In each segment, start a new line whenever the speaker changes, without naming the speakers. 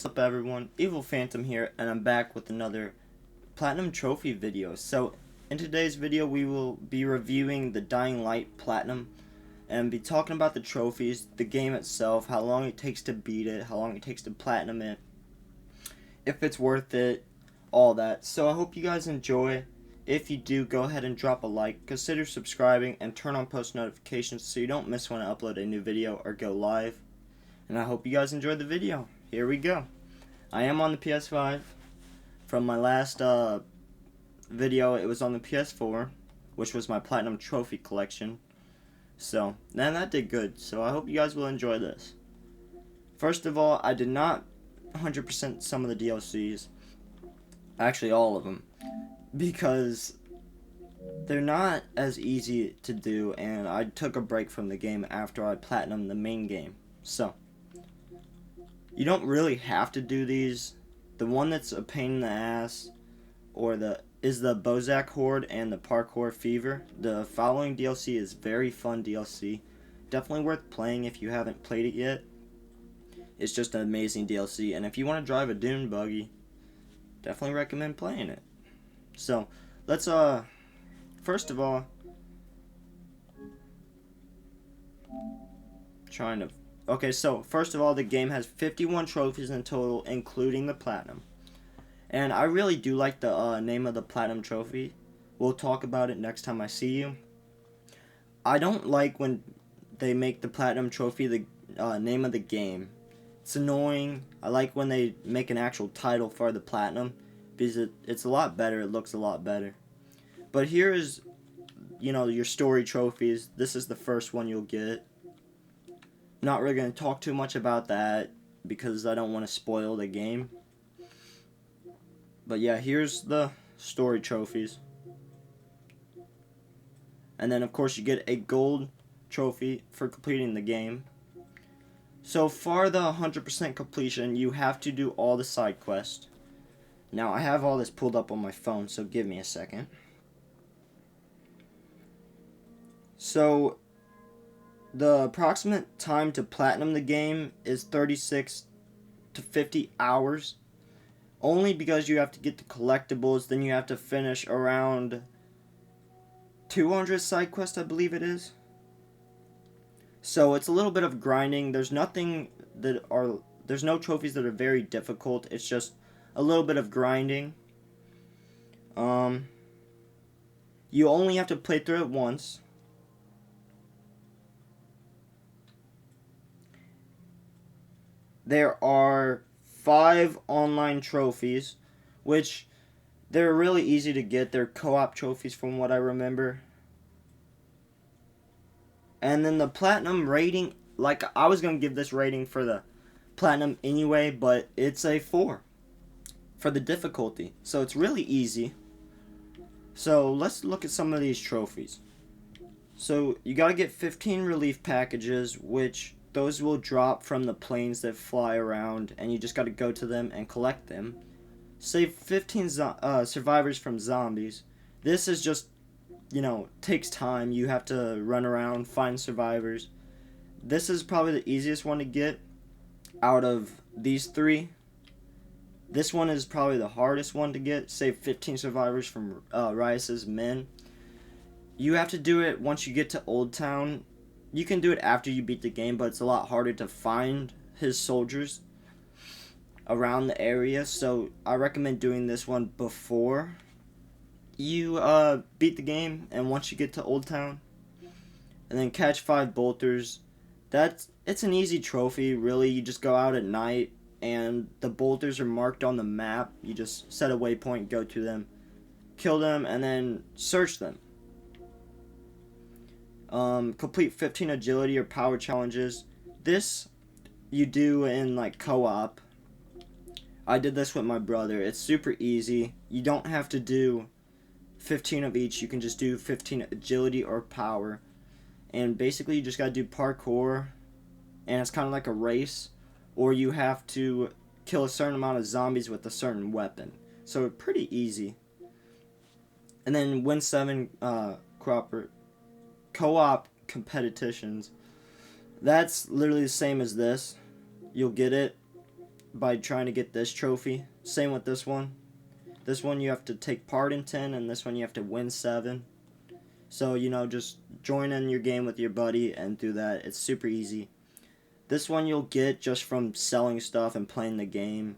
What's up everyone, Evil Phantom here, and I'm back with another Platinum Trophy video. So, in today's video we will be reviewing the Dying Light Platinum, and be talking about the trophies, the game itself, how long it takes to beat it, how long it takes to platinum it, if it's worth it, all that. So I hope you guys enjoy. If you do, go ahead and drop a like, consider subscribing, and turn on post notifications so you don't miss when I upload a new video or go live. And I hope you guys enjoyed the video. Here we go. I am on the PS5. From my last video, it was on the PS4, which was my Platinum Trophy collection. So, and that did good. So I hope you guys will enjoy this. First of all, I did not 100% some of the DLCs. Actually, all of them. Because they're not as easy to do, and I took a break from the game after I platinumed the main game. So, you don't really have to do these. The one that's a pain in the ass is the Bozak Horde and the Parkour Fever. The following DLC is very fun DLC. Definitely worth playing if you haven't played it yet. It's just an amazing DLC, and if you want to drive a dune buggy, definitely recommend playing it. So, let's first of all, okay, so first of all, the game has 51 trophies in total, including the Platinum. And I really do like the name of the Platinum Trophy. We'll talk about it next time I see you. I don't like when they make the Platinum Trophy the name of the game. It's annoying. I like when they make an actual title for the Platinum, because it's a lot better, it looks a lot better. But here is, your story trophies. This is the first one you'll get. Not really going to talk too much about that because I don't want to spoil the game. But yeah, here's the story trophies. And then of course you get a gold trophy for completing the game. So for the 100% completion, you have to do all the side quests. Now I have all this pulled up on my phone, so give me a second. So the approximate time to platinum the game is 36 to 50 hours. Only because you have to get the collectibles, then you have to finish around 200 side quests, I believe it is. So it's a little bit of grinding. There's no trophies that are very difficult. It's just a little bit of grinding. You only have to play through it once. There are 5 online trophies, which they're really easy to get. They're co-op trophies from what I remember. And then the Platinum rating, like I was going to give this rating for the Platinum anyway, but it's a 4 for the difficulty. So it's really easy. So let's look at some of these trophies. So you got to get 15 relief packages, which those will drop from the planes that fly around, and you just got to go to them and collect them. Save 15 survivors from zombies. This is just, takes time. You have to run around, find survivors. This is probably the easiest one to get out of these 3. This one is probably the hardest one to get. Save 15 survivors from Rice's men. You have to do it once you get to Old Town. You can do it after you beat the game, but it's a lot harder to find his soldiers around the area. So I recommend doing this one before you beat the game, and once you get to Old Town. And then catch 5 bolters. It's an easy trophy, really. You just go out at night, and the bolters are marked on the map. You just set a waypoint, go to them, kill them, and then search them. Complete 15 agility or power challenges. This you do in co-op. I did this with my brother. It's super easy. You don't have to do 15 of each. You can just do 15 agility or power. And basically you just gotta do parkour, and it's kind of like a race, or you have to kill a certain amount of zombies with a certain weapon. So pretty easy. And then win 7 co-op competitions. That's literally the same as this. You'll get it. by trying to get this trophy. Same with this one. This one you have to take part in 10, and this one you have to win 7. So, you know, just join in your game with your buddy and do that. It's super easy. This one you'll get just from selling stuff and playing the game.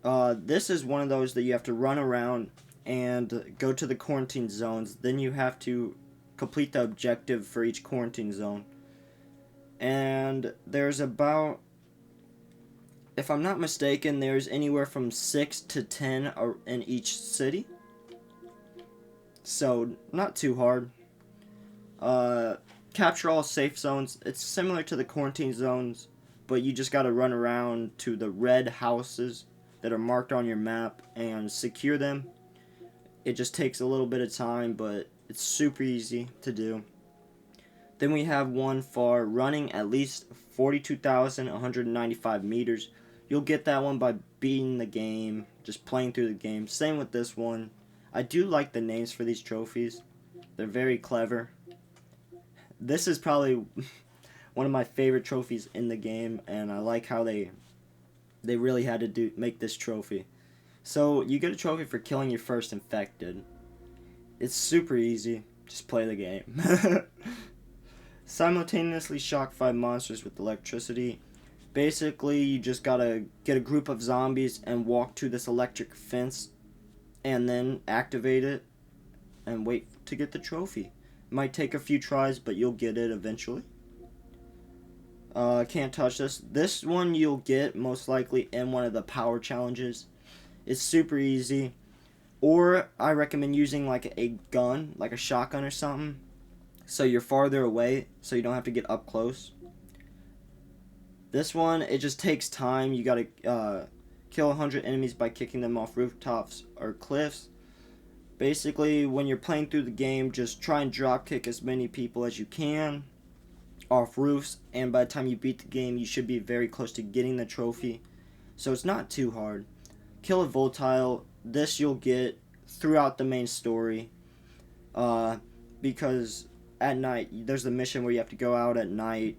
This is one of those that you have to run around and go to the quarantine zones. Then you have to complete the objective for each quarantine zone. And there's about, if I'm not mistaken, there's anywhere from 6 to 10 in each city. So, not too hard. Capture all safe zones. It's similar to the quarantine zones, but you just gotta run around to the red houses that are marked on your map and secure them. It just takes a little bit of time, but it's super easy to do. Then we have one for running at least 42,195 meters. You'll get that one by beating the game, just playing through the game. Same with this one. I do like the names for these trophies. They're very clever. This is probably one of my favorite trophies in the game, and I like how they really had to make this trophy. So you get a trophy for killing your first infected. It's super easy. Just play the game. Simultaneously shock 5 monsters with electricity. Basically, you just gotta get a group of zombies and walk to this electric fence and then activate it and wait to get the trophy. It might take a few tries, but you'll get it eventually. Can't touch this. This one you'll get most likely in one of the power challenges. It's super easy. Or I recommend using like a gun, like a shotgun or something, so you're farther away, so you don't have to get up close. This one, it just takes time. You gotta kill 100 enemies by kicking them off rooftops or cliffs. Basically, when you're playing through the game, just try and drop kick as many people as you can off roofs, and by the time you beat the game, you should be very close to getting the trophy. So it's not too hard. Kill a volatile. This you'll get throughout the main story, because at night there's a mission where you have to go out at night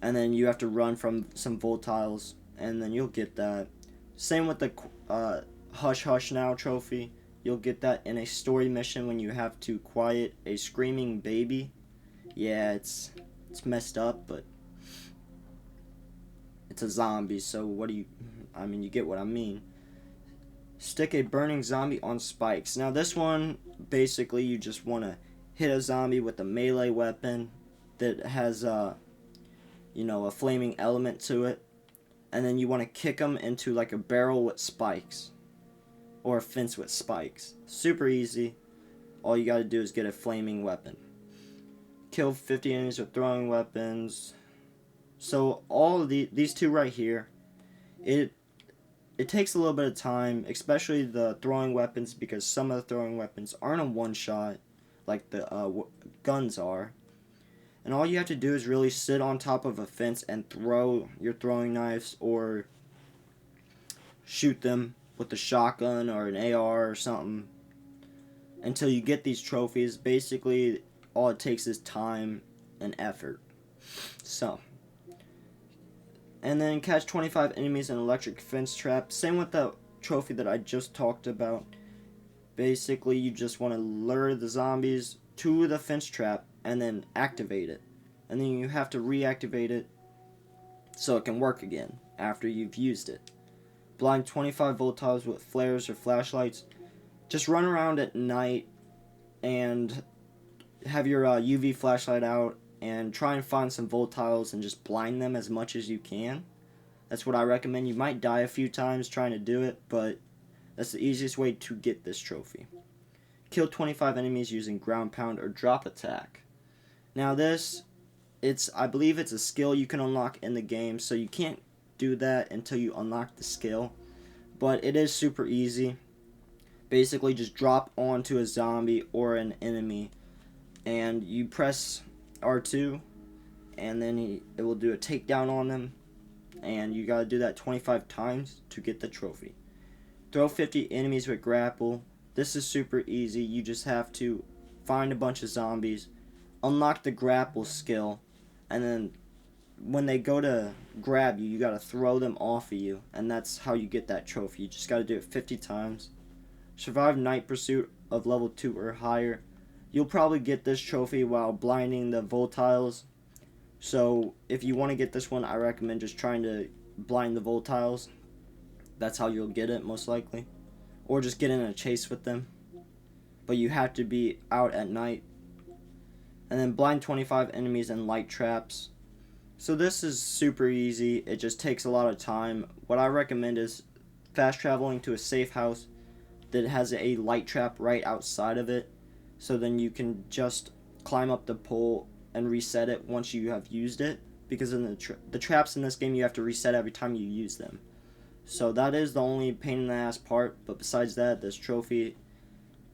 and then you have to run from some volatiles, and then you'll get that. Same with the Hush Hush Now trophy. You'll get that in a story mission when you have to quiet a screaming baby. Yeah, it's messed up, but it's a zombie, so you get what I mean. Stick a burning zombie on spikes. Now this one, basically you just want to hit a zombie with a melee weapon that has a flaming element to it, and then you want to kick them into like a barrel with spikes or a fence with spikes. Super easy. All you got to do is get a flaming weapon. Kill 50 enemies with throwing weapons. So all of these two right here, it takes a little bit of time, especially the throwing weapons, because some of the throwing weapons aren't a one-shot like the guns are. And all you have to do is really sit on top of a fence and throw your throwing knives or shoot them with a shotgun or an AR or something until you get these trophies. Basically, all it takes is time and effort. So, and then catch 25 enemies in electric fence trap. Same with the trophy that I just talked about. Basically, you just want to lure the zombies to the fence trap and then activate it. And then you have to reactivate it so it can work again after you've used it. Blind 25 volatiles with flares or flashlights. Just run around at night and have your UV flashlight out and try and find some volatiles and just blind them as much as you can. That's what I recommend. You might die a few times trying to do it, but that's the easiest way to get this trophy. Kill 25 enemies using ground pound or drop attack. Now this, I believe it's a skill you can unlock in the game, so you can't do that until you unlock the skill. But it is super easy. Basically just drop onto a zombie or an enemy and you press R2 and then it will do a takedown on them, and you gotta do that 25 times to get the trophy. Throw 50 enemies with grapple. This is super easy. You just have to find a bunch of zombies, unlock the grapple skill, and then when they go to grab you, you gotta throw them off of you, and that's how you get that trophy. You just gotta do it 50 times. Survive night pursuit of level 2 or higher. You'll probably get this trophy while blinding the volatiles. So if you want to get this one, I recommend just trying to blind the volatiles. That's how you'll get it, most likely. Or just get in a chase with them. But you have to be out at night. And then blind 25 enemies and light traps. So this is super easy. It just takes a lot of time. What I recommend is fast traveling to a safe house that has a light trap right outside of it. So then you can just climb up the pole and reset it once you have used it. Because in the traps in this game, you have to reset every time you use them. So that is the only pain in the ass part. But besides that, this trophy,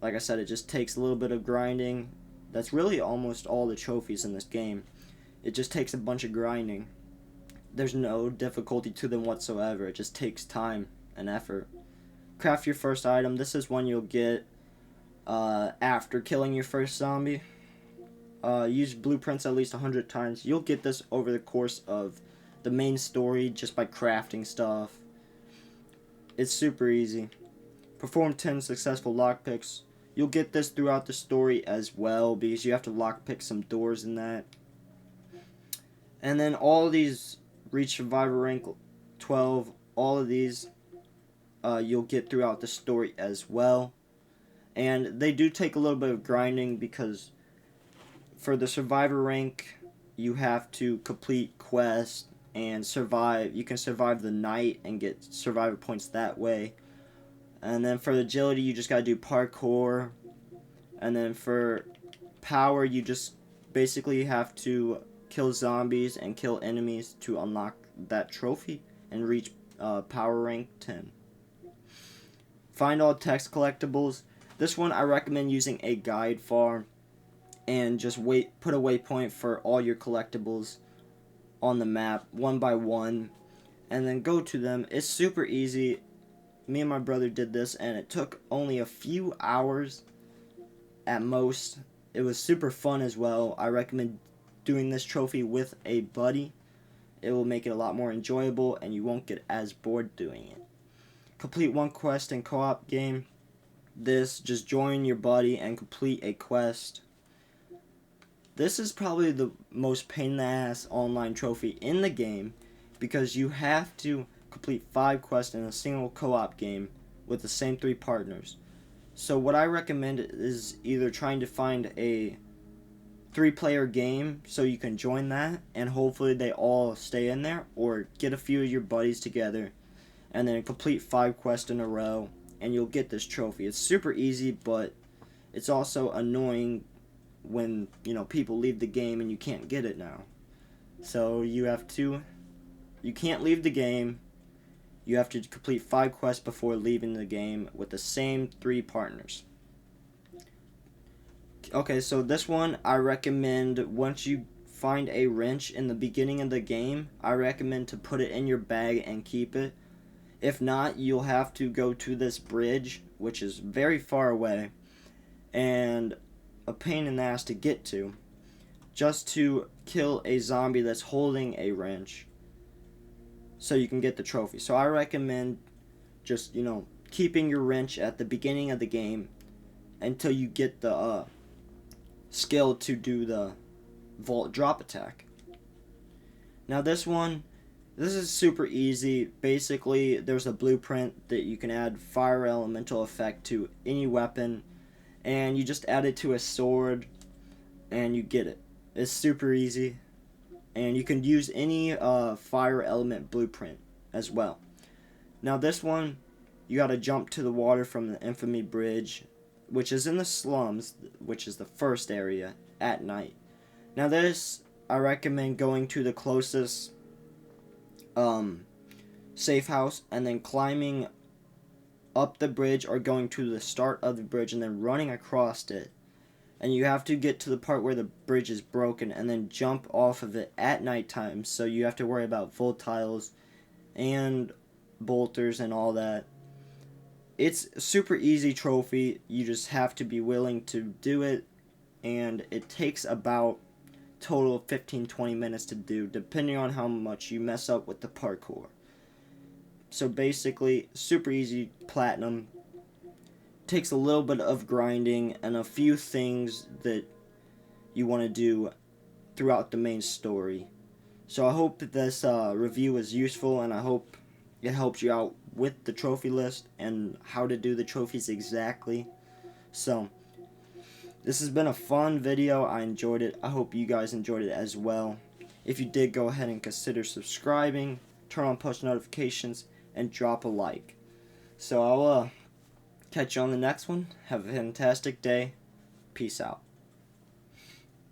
like I said, it just takes a little bit of grinding. That's really almost all the trophies in this game. It just takes a bunch of grinding. There's no difficulty to them whatsoever. It just takes time and effort. Craft your first item. This is one you'll get after killing your first zombie. Use blueprints at least 100 times. You'll get this over the course of the main story just by crafting stuff. It's super easy. Perform 10 successful lockpicks. You'll get this throughout the story as well because you have to lockpick some doors in that. And then all of these reach survivor rank 12. All of these you'll get throughout the story as well. And they do take a little bit of grinding because for the survivor rank, you have to complete quests and survive. You can survive the night and get survivor points that way. And then for agility, you just gotta do parkour. And then for power, you just basically have to kill zombies and kill enemies to unlock that trophy and reach power rank 10. Find all text collectibles. This one I recommend using a guide farm and just put a waypoint for all your collectibles on the map one by one and then go to them. It's super easy. Me and my brother did this and it took only a few hours at most. It was super fun as well. I recommend doing this trophy with a buddy. It will make it a lot more enjoyable and you won't get as bored doing it. Complete one quest in co-op game. Just join your buddy and complete a quest. This is probably the most pain in the ass online trophy in the game because you have to complete 5 quests in a single co-op game with the same 3 partners. So what I recommend is either trying to find a 3-player game so you can join that and hopefully they all stay in there, or get a few of your buddies together and then complete 5 quests in a row and you'll get this trophy. It's super easy, but it's also annoying when, people leave the game and you can't get it now. So you can't leave the game. You have to complete 5 quests before leaving the game with the same 3 partners. Okay, so this one I recommend, once you find a wrench in the beginning of the game, I recommend to put it in your bag and keep it. If not, you'll have to go to this bridge, which is very far away and a pain in the ass to get to, just to kill a zombie that's holding a wrench so you can get the trophy. So I recommend just, keeping your wrench at the beginning of the game until you get the skill to do the vault drop attack. Now this is super easy. Basically, there's a blueprint that you can add fire elemental effect to any weapon, and you just add it to a sword, and you get it. It's super easy, and you can use any fire element blueprint as well. Now this one, you gotta jump to the water from the infamy bridge, which is in the slums, which is the first area, at night. Now this, I recommend going to the closest safe house and then climbing up the bridge, or going to the start of the bridge and then running across it. And you have to get to the part where the bridge is broken and then jump off of it at nighttime, so you have to worry about volatiles and bolters and all that. It's a super easy trophy. You just have to be willing to do it, and it takes about total of 15-20 minutes to do, depending on how much you mess up with the parkour. So basically, super easy platinum. Takes a little bit of grinding and a few things that you want to do throughout the main story. So I hope this review was useful, and I hope it helps you out with the trophy list and how to do the trophies exactly. So this has been a fun video. I enjoyed it. I hope you guys enjoyed it as well. If you did, go ahead and consider subscribing, turn on push notifications, and drop a like. So I'll catch you on the next one. Have a fantastic day. Peace out.